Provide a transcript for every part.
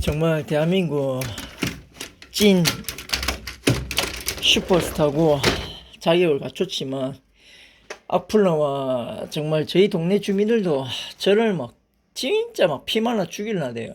정말 대한민국 찐 슈퍼스타고 자격을 갖췄지만 악플러와 정말 저희 동네 주민들도 저를 막 진짜 막 피말라 죽일라 돼요.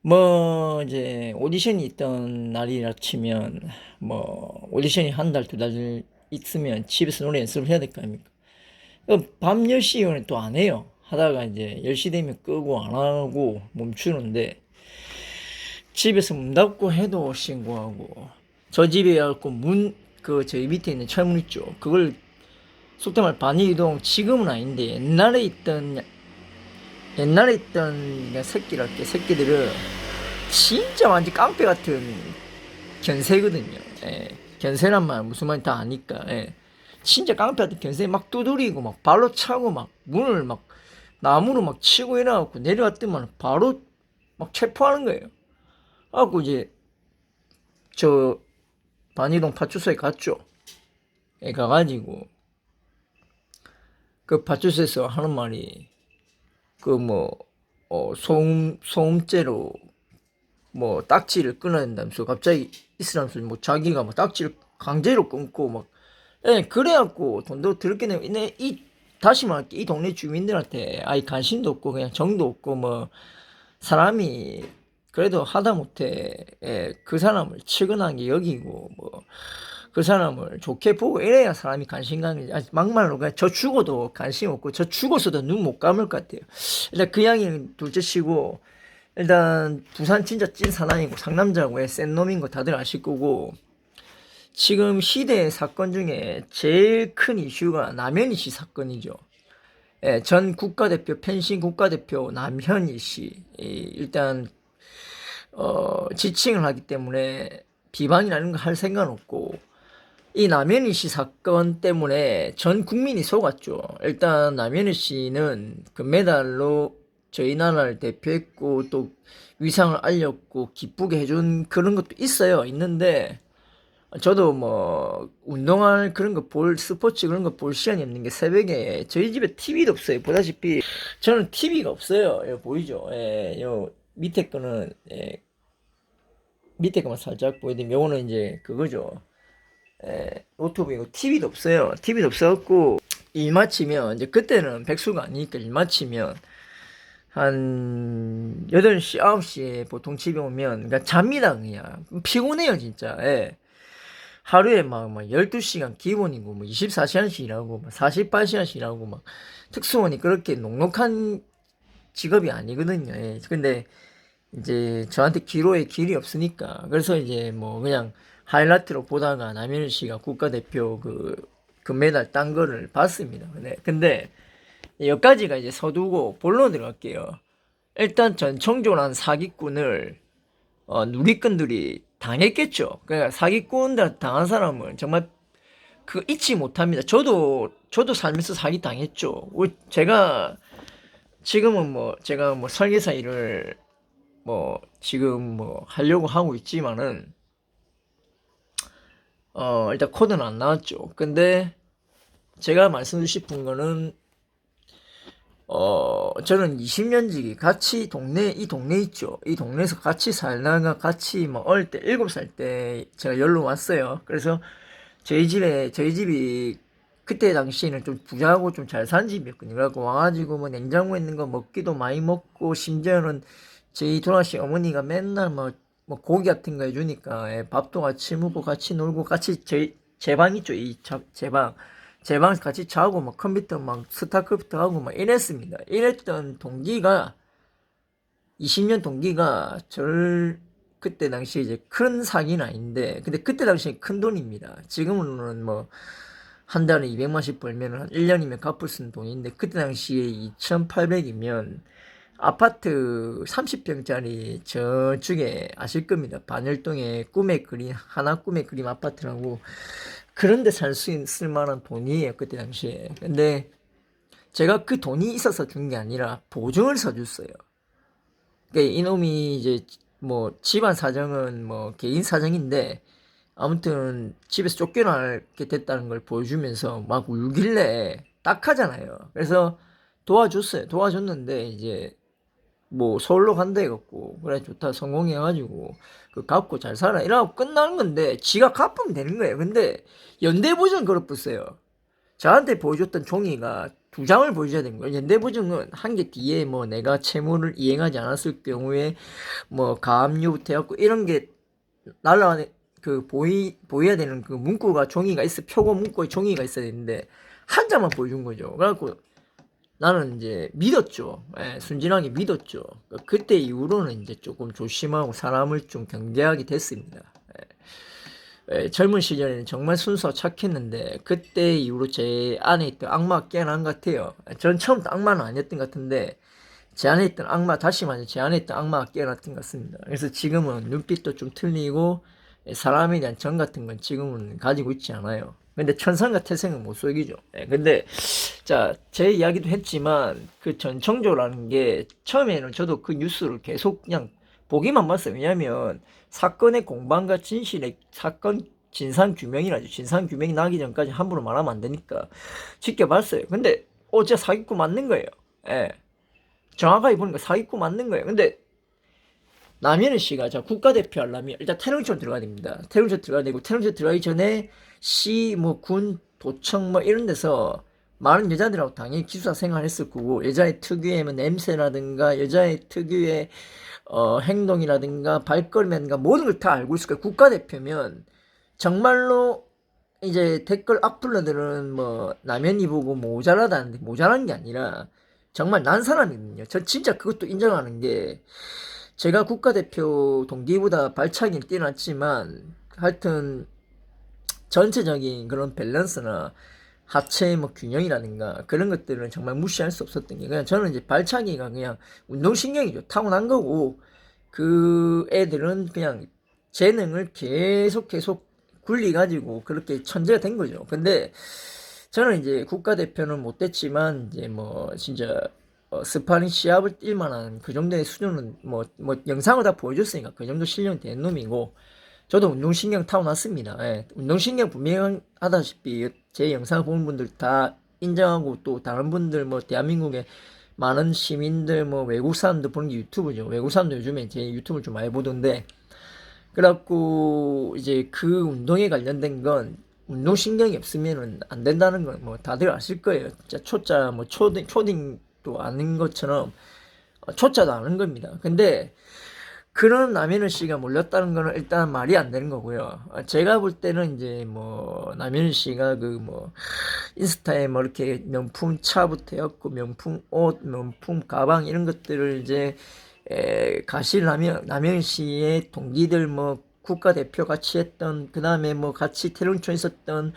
뭐 이제 오디션이 있던 날이라 치면 뭐 오디션이 한 달 두 달 있으면 집에서 노래 연습을 해야 될 거 아닙니까? 밤 10시 이후에 또 안 해요. 하다가 이제 10시 되면 끄고 안 하고 멈추는데 집에서 문 닫고 해도 신고하고, 저 집에 갖고 저희 밑에 있는 철문 있죠, 그걸 속된 말 반이동, 지금은 아닌데 옛날에 있던 새끼랄게, 새끼들은 진짜 완전 깡패 같은 견새거든요. 견새란 말 무슨 말인지 다 아니까. 진짜 깡패 같은 견새 막 두드리고 막 발로 차고 막 문을 막 나무로 막 치고 이래갖고 내려왔더만 바로 막 체포하는 거예요. 하고 이제 저 반이동 파출소에 갔죠. 가가지고 그 파출소에서 하는 말이 그 뭐 소음죄로 뭐 딱지를 끊어야 된다면서 갑자기 이슬람서 뭐 자기가 뭐 딱지를 강제로 끊고 막 그래갖고 돈도 들게 내고 이 다시 말할게, 이 동네 주민들한테 아예 관심도 없고 그냥 정도 없고 뭐 사람이 그래도 하다못해 그 사람을 측은하게 여기고 뭐 그 사람을 좋게 보고 이래야 사람이 관심 가는 거지. 막말로 그냥 저 죽어도 관심 없고 저 죽었어도 눈 못 감을 것 같아요. 일단 그 양이 둘째치고, 일단 부산 진짜 찐 사나이고 상남자고 센 놈인 거 다들 아실 거고, 지금 시대 사건 중에 제일 큰 이슈가 남현희 씨 사건이죠. 전 국가대표, 펜싱 국가대표 남현희 씨, 일단 지칭을 하기 때문에 비방이라는 거 할 생각은 없고, 이 남현희 씨 사건 때문에 전 국민이 속았죠. 일단 남현희 씨는 금메달로 저희 나라를 대표했고 또 위상을 알렸고 기쁘게 해준 그런 것도 있는데, 저도 뭐 운동할 그런 거 스포츠 그런 거 볼 시간이 없는 게, 새벽에 저희 집에 TV도 없어요. 보다시피 저는 TV가 없어요. 여기 보이죠? 요 밑에 거는 밑에 거만 살짝 보이는데, 요거는 이제 그거죠. 노트북이고 TV도 없어요. TV도 없어갖고 일 마치면, 이제 그때는 백수가 아니니까 일 마치면 한 8시 9시에 보통 집에 오면 그러니까 잡니다. 그냥 피곤해요 진짜. 하루에 막 12시간 기본이고 뭐 24시간씩 일하고 막 48시간씩 일하고 막, 특수원이 그렇게 녹록한 직업이 아니거든요. 근데 이제 저한테 기로에 길이 없으니까, 그래서 이제 뭐 그냥 하이라이트로 보다가 남현희 씨가 국가대표 그 금메달 딴 거를 봤습니다. 근데 여기까지가 이제 서두고 본론 들어갈게요. 일단 전청조란 사기꾼을 누리꾼들이 당했겠죠. 그러니까 사기꾼들 당한 사람은 정말 그 잊지 못합니다. 저도 살면서 사기 당했죠. 제가 뭐 설계사 일을 뭐 지금 뭐 하려고 하고 있지만은 일단 코드는 안 나왔죠. 근데 제가 말씀드리고 싶은 거는, 저는 20년지기 같이 이 동네 있죠. 이 동네에서 같이 살다가 같이 뭐 어릴 때 7살 때 제가 열로 왔어요. 그래서 저희 집이 그때 당시에는 좀 부자하고 좀 잘 산 집이었거든요. 그래갖고 와가지고 뭐 냉장고에 있는 거 먹기도 많이 먹고, 심지어는 저희 돌아가신 어머니가 맨날 뭐 고기 같은 거 해주니까 밥도 같이 먹고 같이 놀고 같이 제 방 있죠. 제 방에서 같이 자고 막 컴퓨터 막 스타크래프트 하고 막 이랬습니다. 이랬던 동기가 20년 동기가 그때 당시에 이제 큰 사기는 아닌데, 근데 그때 당시에 큰 돈입니다. 지금은 뭐 한 달에 200만씩 벌면 한 1년이면 갚을 수 있는 돈인데, 그때 당시에 2,800이면 아파트 30평짜리 저쪽에 아실 겁니다. 반열동에 하나 꿈의 그림 아파트라고, 그런데 살 수 있을 만한 돈이에요 그때 당시에. 근데 제가 그 돈이 있어서 준 게 아니라 보증을 서줬어요. 그러니까 이놈이 이제 뭐 집안 사정은 뭐 개인 사정인데, 아무튼 집에서 쫓겨나게 됐다는 걸 보여주면서 막 울길래 딱하잖아요. 그래서 도와줬어요. 도와줬는데 이제 뭐 서울로 간다 해갖고 그래 좋다 성공해가지고 그 갚고 잘 살아 이러고 끝나는 건데 지가 갚으면 되는 거예요. 근데 연대보증 걸어붙어요. 저한테 보여줬던 종이가 두 장을 보여줘야 되는 거예요. 연대보증은 한 개 뒤에 뭐 내가 채무를 이행하지 않았을 경우에 뭐 가압류부터 해갖고 이런 게 날라가는 그 보여야 되는 그 문구가 종이가 있어. 표고 문구에 종이가 있어야 되는데 한 장만 보여준 거죠. 그래갖고 나는 이제 믿었죠. 예, 순진하게 믿었죠. 그때 이후로는 이제 조금 조심하고 사람을 좀 경계하게 됐습니다. 예, 젊은 시절에는 정말 순수하고 착했는데 그때 이후로 제 안에 있던 악마가 깨어난 것 같아요. 전 처음부터 악마는 아니었던 것 같은데 제 안에 있던 악마, 다시 말해 제 안에 있던 악마가 깨어났던 것 같습니다. 그래서 지금은 눈빛도 좀 틀리고 사람에 대한 정 같은 건 지금은 가지고 있지 않아요. 근데 천상과 태생은 못 속이죠. 예, 근데 자, 제 이야기도 했지만 그 전청조라는 게 처음에는 저도 그 뉴스를 계속 그냥 보기만 봤어요. 왜냐면 사건의 공방과 진실의 사건 진상 규명이라죠. 진상 규명이 나기 전까지 함부로 말하면 안 되니까 지켜봤어요. 근데 진짜 사기꾼 맞는 거예요. 예. 정확하게 보니까 사기꾼 맞는 거예요. 근데 남현희 씨가 자 국가대표 하려면 일단 태릉초 들어가야 됩니다. 태릉초 들어가야 되고 태릉초 들어가기 전에 시, 뭐 군, 도청 뭐 이런 데서 많은 여자들하고 당연히 기숙사 생활했을 거고 여자의 특유의 뭐 냄새라든가 여자의 특유의 행동이라든가 발걸음이라든가 모든 걸 다 알고 있을 거예요. 국가대표면 정말로 이제 댓글 악플러들은 뭐 남현이 보고 모자라다는데 모자란 게 아니라 정말 난 사람이거든요. 저 진짜 그것도 인정하는 게 제가 국가대표 동기보다 발차기는 뛰어났지만 하여튼 전체적인 그런 밸런스나 하체 뭐 균형이라든가 그런 것들은 정말 무시할 수 없었던 게 그냥 저는 이제 발차기가 그냥 운동신경이죠. 타고난 거고 그 애들은 그냥 재능을 계속 굴리가지고 그렇게 천재가 된 거죠. 근데 저는 이제 국가대표는 못 됐지만 이제 뭐 진짜 스파링 시합을 뛸 만한 그 정도의 수준은 뭐 영상을 다 보여줬으니까 그 정도 실력이 된 놈이고 저도 운동신경 타고났습니다. 예. 운동신경 분명하다시피 제 영상을 보는 분들 다 인정하고 또 다른 분들 뭐 대한민국의 많은 시민들 뭐 외국 사람들 보는 게 유튜브죠. 외국 사람들 요즘에 제 유튜브를 좀 많이 보던데 그래갖고 이제 그 운동에 관련된 건 운동신경이 없으면은 안 된다는 건 뭐 다들 아실 거예요. 진짜 초짜 뭐 초딩도 아는 것처럼 초짜도 아는 겁니다. 근데 그런 남현우 씨가 몰렸다는 거는 일단 말이 안 되는 거고요. 제가 볼 때는 이제 뭐 남현우 씨가 그 뭐 인스타에 뭐 이렇게 명품 차부터 해갖고 명품 옷, 명품 가방 이런 것들을 이제 가시려면 남현우 씨의 동기들 뭐 국가대표 같이 했던 그 다음에 뭐 같이 태릉촌 있었던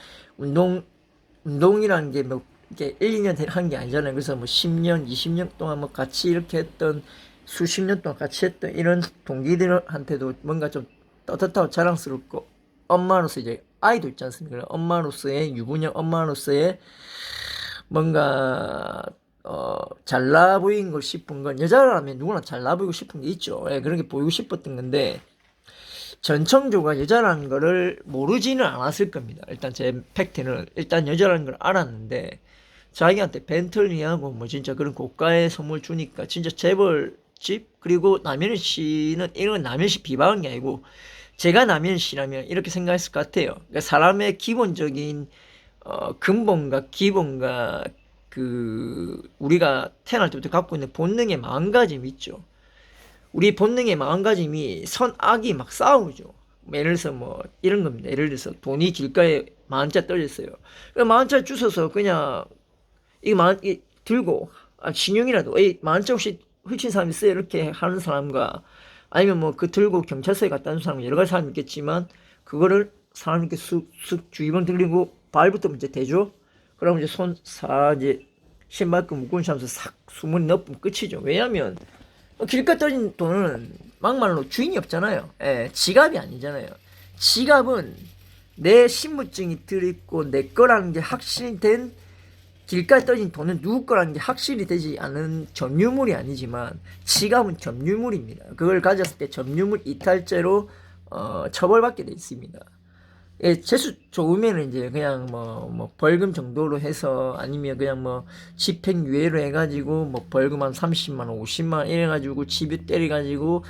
운동이라는 게 뭐 이렇게 1, 2년 한 게 아니잖아요. 그래서 뭐 10년, 20년 동안 뭐 같이 이렇게 했던 수십 년 동안 같이 했던 이런 동기들한테도 뭔가 좀 떳떳하고 자랑스럽고 엄마로서 이제 아이도 있지 않습니까? 엄마로서의 유부녀 엄마로서의 뭔가 잘나 보이는 걸 싶은 건 여자라면 누구나 잘나 보이고 싶은 게 있죠. 예, 그런 게 보이고 싶었던 건데 전청조가 여자라는 거를 모르지는 않았을 겁니다. 일단 제 팩트는 일단 여자라는 걸 알았는데 자기한테 벤틀리하고 뭐 진짜 그런 고가의 선물 주니까 진짜 재벌집 그리고 남현 씨는 이런 남현 씨 비방한 게 아니고 제가 남현 씨라면 이렇게 생각했을 것 같아요. 그러니까 사람의 기본적인 근본과 기본과 그 우리가 태어날 때부터 갖고 있는 본능의 마음가짐이 있죠. 우리 본능의 마음가짐이 선악이 막 싸우죠. 예를 들어서 뭐 이런 겁니다. 예를 들어서 돈이 길가에 만원짜리 떨어졌어요. 만원짜리 주워서 그냥 이 들고 신용이라도 이 만원짜리 혹시 훔친 사람이 있어요 이렇게 하는 사람과 아니면 뭐 그 들고 경찰서에 갔다 온 사람 여러 가지 사람이 있겠지만 그거를 사람 이렇게 쑥쑥 주위번 들리고 발부터 이제 대죠. 그러면 이제 이제 신발끈 묶은 사람서 싹 수문이 넣으면 끝이죠. 왜냐하면 길가 떨어진 돈은 막말로 주인이 없잖아요. 예, 지갑이 아니잖아요. 지갑은 내 신분증이 들어있고 내 거라는 게 확실히 된 길가에 떨어진 돈은 누구 거라는 게 확실히 되지 않은 점유물이 아니지만 지갑은 점유물입니다. 그걸 가졌을 때 점유물 이탈죄로 처벌받게 돼 있습니다. 예, 재수 좋으면은 이제 그냥 뭐 벌금 정도로 해서 아니면 그냥 뭐 집행유예로 해가지고 뭐 벌금 한 30만 원, 50만 원 이래가지고 집유 때려가지고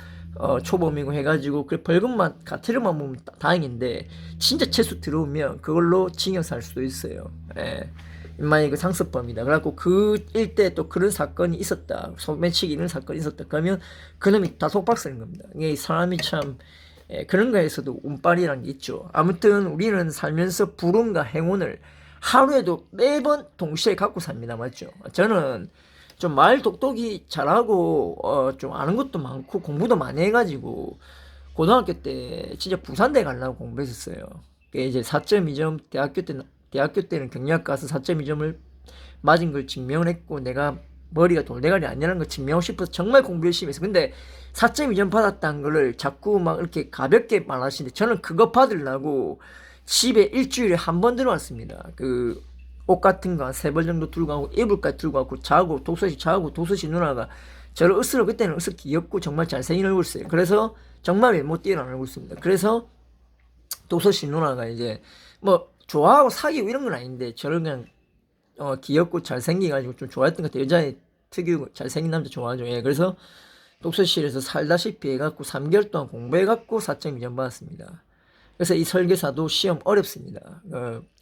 초범이고 해가지고 그 벌금만 가태료만 보면 다행인데 진짜 재수 들어오면 그걸로 징역 살 수도 있어요. 예. 인마 이거 상습범이다. 그래갖고 그 일대 또 그런 사건이 있었다. 소매치기 이런 사건이 있었다. 그러면 그놈이 다 속박쓰는 겁니다. 이게 사람이 참 예, 그런 거에서도 운빨이란 게 있죠. 아무튼 우리는 살면서 불운과 행운을 하루에도 매번 동시에 갖고 삽니다. 맞죠? 저는 좀 말 똑똑히 잘하고 좀 아는 것도 많고 공부도 많이 해가지고 고등학교 때 진짜 부산대 가려고 공부했었어요. 그게 이제 4.2점 대학교 때는 경리학 가서 4.2점을 맞은 걸 증명을 했고 내가 머리가 돌대가리 아니라는 걸 증명하고 싶어서 정말 공부 열심히 했어. 근데 4.2점 받았다는 거를 자꾸 막 이렇게 가볍게 말하시는데 저는 그거 받으려고 집에 일주일에 한 번 들어왔습니다. 그 옷 같은 거 한 세 벌 정도 들고 가고 이불까지 들고 가고 자고 도서시 누나가 저를 으스러 그때는 으스러 귀엽고 정말 잘생긴 얼굴이었어요. 그래서 정말 외모 뛰어난 얼굴이었습니다. 그래서 도서시 누나가 이제 뭐 좋아하고 사귀고 이런 건 아닌데 저를 그냥 귀엽고 잘생겨가지고 좀 좋아했던 것 같아요. 여자애 특유 잘생긴 남자 좋아하죠. 예, 그래서 독서실에서 살다시피 해갖고 3개월 동안 공부해갖고 4.2점 받았습니다. 그래서 이 설계사도 시험 어렵습니다.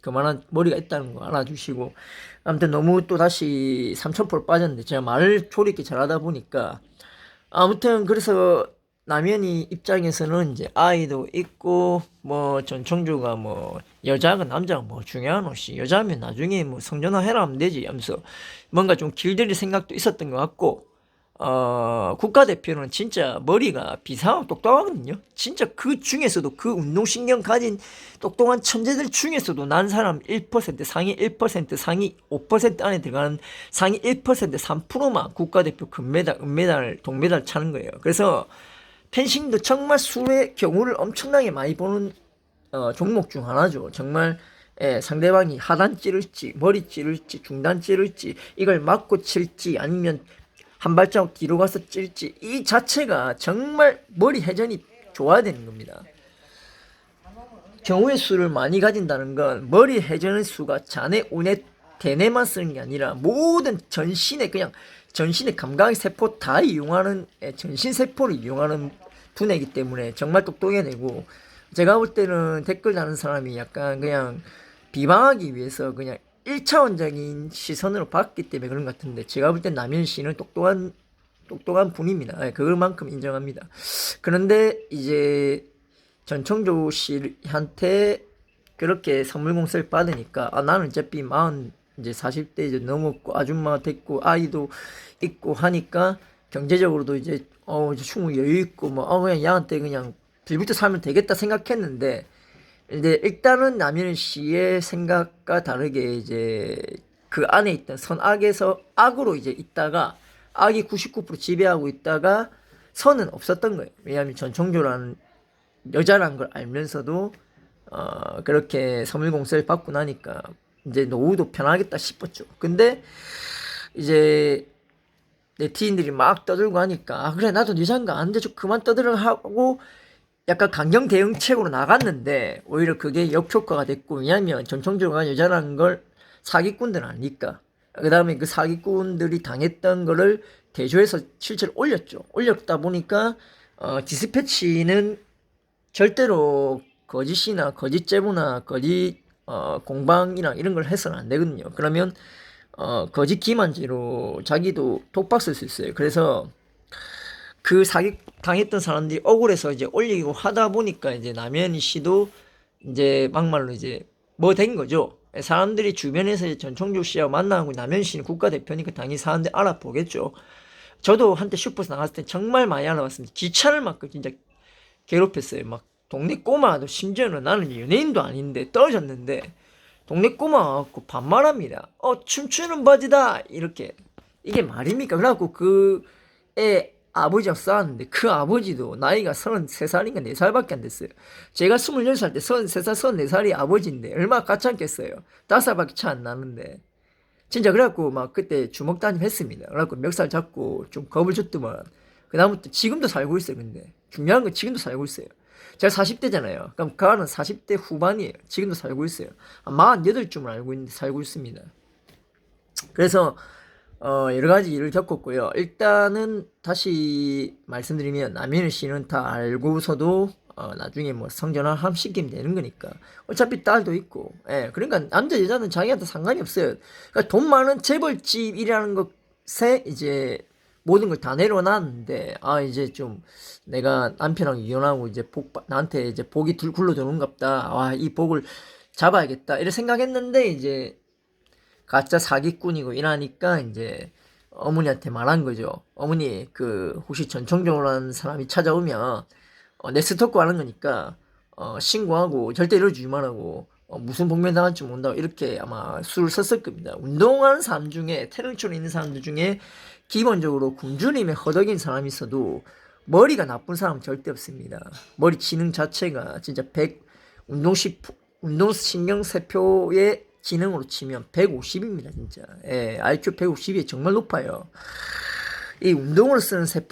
그만한 머리가 있다는 거 알아주시고. 아무튼 너무 또 다시 삼천포로 빠졌는데 제가 말을 조리 있게 잘하다 보니까 아무튼 그래서 남현이 입장에서는 이제 아이도 있고 뭐 전청조가 뭐 여자가 남자가 뭐 중요한 옷이 여자면 나중에 뭐 성전화 해라 하면 되지 하면서 뭔가 좀 길들일 생각도 있었던 것 같고 국가대표는 진짜 머리가 비상하고 똑똑하거든요. 진짜 그 중에서도 그 운동신경 가진 똑똑한 천재들 중에서도 난 사람 1% 상위 1% 상위 5% 안에 들어가는 상위 1% 3%만 국가대표 금메달, 은메달, 동메달 차는 거예요. 그래서 펜싱도 정말 수의 경우를 엄청나게 많이 보는 종목 중 하나죠. 정말 상대방이 하단 찌를지 머리 찌를지 중단 찌를지 이걸 맞고 칠지 아니면 한 발자국 뒤로 가서 찔지 이 자체가 정말 머리 회전이 좋아야 되는 겁니다. 경우의 수를 많이 가진다는 건 머리 회전의 수가 자네 운에 대뇌만 쓰는 게 아니라 모든 전신의 그냥 전신의 감각 세포 다 이용하는 전신 세포를 이용하는 두뇌이기 때문에 정말 똑똑해야 되고 제가 볼 때는 댓글 다는 사람이 약간 그냥 비방하기 위해서 그냥 1차원적인 시선으로 봤기 때문에 그런 것 같은데 제가 볼 땐 남현 씨는 똑똑한 분입니다. 네, 그걸만큼 인정합니다. 그런데 이제 전청조 씨한테 그렇게 선물 공세를 받으니까 나는 어차피 이제 40대 이제 넘었고 아줌마가 됐고 아이도 있고 하니까 경제적으로도 이제 이제 충분히 여유 있고 뭐 그냥 야한테 그냥 빌부터 살면 되겠다 생각했는데 이제 일단은 남현 씨의 생각과 다르게 이제 그 안에 있던 선악에서 악으로 이제 있다가 악이 99% 지배하고 있다가 선은 없었던 거예요. 왜냐하면 전청조라는 여자란 걸 알면서도 그렇게 섬유공세를 받고 나니까 이제 노후도 편하겠다 싶었죠. 근데 이제 네티즌들이 막 떠들고 하니까 그래 나도 네 장가 안 돼 좀 그만 떠들어 하고 약간 강경 대응책으로 나갔는데 오히려 그게 역효과가 됐고 왜냐면 전청조가 여자라는 걸 사기꾼들 아니까 그 다음에 그 사기꾼들이 당했던 거를 대조해서 실제로 올렸죠. 올렸다 보니까 디스패치는 절대로 거짓이나 거짓 제보나 거짓 공방이나 이런 걸 해서는 안 되거든요. 그러면 거짓 기만죄로 자기도 독박 쓸 수 있어요. 그래서 그 사기 당했던 사람들이 억울해서 이제 올리고 하다 보니까 이제 남현희 씨도 이제 막말로 이제 뭐 된 거죠. 사람들이 주변에서 전청조 씨하고 만나고 남현희 씨는 국가대표니까 당연히 사람들이 알아보겠죠. 저도 한때 슈퍼에서 나갔을 때 정말 많이 알아봤습니다. 귀찮을 만큼 진짜 괴롭혔어요. 막 동네 꼬마도 심지어는 나는 연예인도 아닌데 떨어졌는데 동네 꼬마 와갖고 반말합니다. 춤추는 바지다 이렇게 이게 말입니까? 그래갖고 그 애 아버지랑 싸웠는데 그 아버지도 나이가 33살인가 4살밖에 안 됐어요. 제가 26살 때 33살 34살이 아버지인데 얼마나 가찮겠어요. 5살밖에 차 안 나는데 진짜 그래갖고 막 그때 주먹 다짐 했습니다. 그래갖고 멱살 잡고 좀 겁을 줬더만 그다음부터 지금도 살고 있어요. 근데 중요한 건 지금도 살고 있어요. 제가 40대잖아요. 그럼 가을은 40대 후반이에요. 지금도 살고 있어요. 48쯤을 알고 있는데 살고 있습니다. 그래서 여러 가지 일을 겪었고요. 일단은 다시 말씀드리면 남인을 씨는 다 알고서도 나중에 뭐 성전환 함 시키면 되는 거니까. 어차피 딸도 있고, 예, 그러니까 남자 여자는 자기한테 상관이 없어요. 그러니까 돈 많은 재벌집이라는 것에 이제 모든 걸 다 내려놨는데, 이제 좀 내가 남편하고 이혼하고 이제 나한테 이제 복이 굴러 들어온갑다. 이 복을 잡아야겠다. 이렇게 생각했는데 이제 가짜 사기꾼이고 이러니까 이제 어머니한테 말한 거죠. 어머니, 혹시 전총조라는 사람이 찾아오면 내 스토커 하는 거니까 신고하고 절대 이러지 말라고, 무슨 복면 당할지 모른다고 이렇게 아마 수를 썼을 겁니다. 운동하는 사람 중에, 태릉촌에 있는 사람들 중에 기본적으로 굶주림에 허덕인 사람이 있어도 머리가 나쁜 사람은 절대 없습니다. 머리 지능 자체가 진짜 운동신경세포의 지능으로 치면 150입니다, 진짜. 예, IQ 150이 정말 높아요. 이 운동으로 쓰는 세포